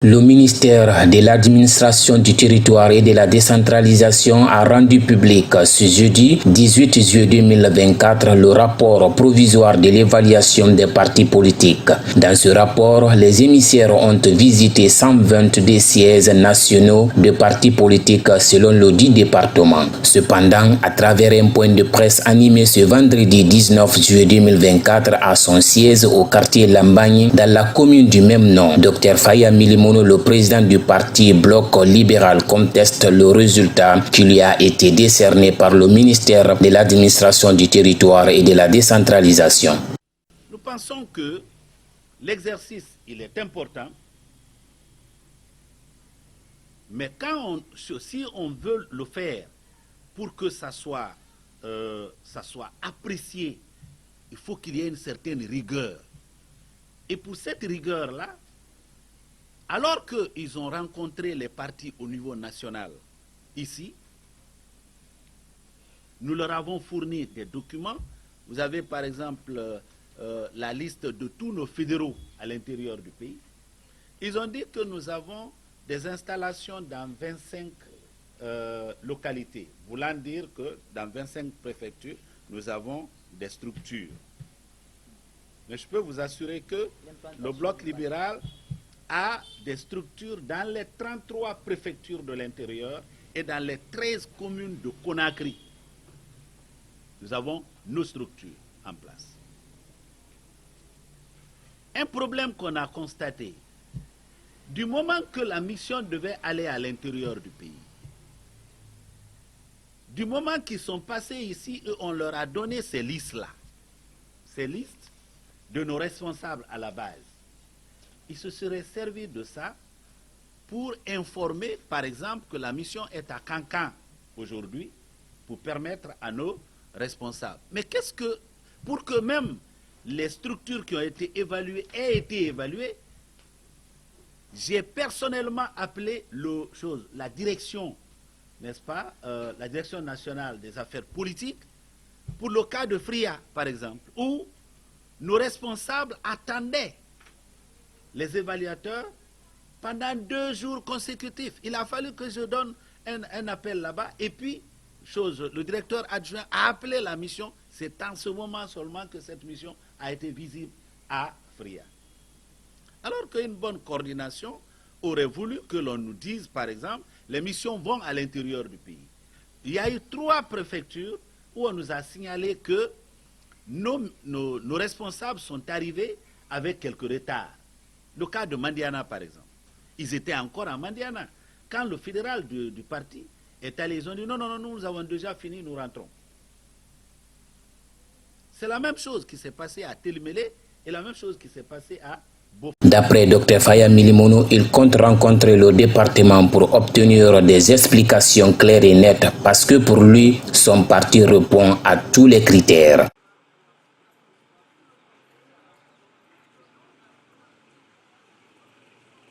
Le ministère de l'Administration du Territoire et de la Décentralisation a rendu public ce jeudi 18 juillet 2024 le rapport provisoire de l'évaluation des partis politiques. Dans ce rapport, les émissaires ont visité 122 sièges nationaux de partis politiques selon le dit département. Cependant, à travers un point de presse animé ce vendredi 19 juillet 2024 à son siège au quartier Lambagne dans la commune du même nom, Dr Faya Milimono, le président du parti Bloc libéral, conteste le résultat qui lui a été décerné par le ministère de l'Administration du Territoire et de la Décentralisation. Nous pensons que l'exercice, il est important, mais si on veut le faire pour que ça soit apprécié, il faut qu'il y ait une certaine rigueur. Et pour cette rigueur-là, alors qu'ils ont rencontré les partis au niveau national, ici, nous leur avons fourni des documents. Vous avez par exemple la liste de tous nos fédéraux à l'intérieur du pays. Ils ont dit que nous avons des installations dans 25 localités, voulant dire que dans 25 préfectures, nous avons des structures. Mais je peux vous assurer que le Bloc libéral a des structures dans les 33 préfectures de l'intérieur et dans les 13 communes de Conakry. Nous avons nos structures en place. Un problème qu'on a constaté, du moment que la mission devait aller à l'intérieur du pays, du moment qu'ils sont passés ici, on leur a donné ces listes-là, ces listes de nos responsables à la base. Ils se seraient servis de ça pour informer, par exemple, que la mission est à Cancan aujourd'hui, pour permettre à nos responsables. Mais pour que même les structures qui ont été évaluées aient été évaluées, j'ai personnellement appelé la direction, n'est-ce pas, la direction nationale des affaires politiques, pour le cas de Fria, par exemple, où nos responsables attendaient les évaluateurs pendant 2 jours consécutifs. Il a fallu que je donne un appel là-bas et puis, le directeur adjoint a appelé la mission. C'est en ce moment seulement que cette mission a été visible à Fria. Alors qu'une bonne coordination aurait voulu que l'on nous dise, par exemple, les missions vont à l'intérieur du pays. Il y a eu 3 préfectures où on nous a signalé que nos responsables sont arrivés avec quelques retards. Le cas de Mandiana, par exemple. Ils étaient encore à Mandiana. Quand le fédéral du parti est allé, ils ont dit non, nous avons déjà fini, nous rentrons. C'est la même chose qui s'est passée à Télémélé et la même chose qui s'est passée à Bof. D'après Dr Faya Milimono, il compte rencontrer le département pour obtenir des explications claires et nettes parce que pour lui, son parti répond à tous les critères.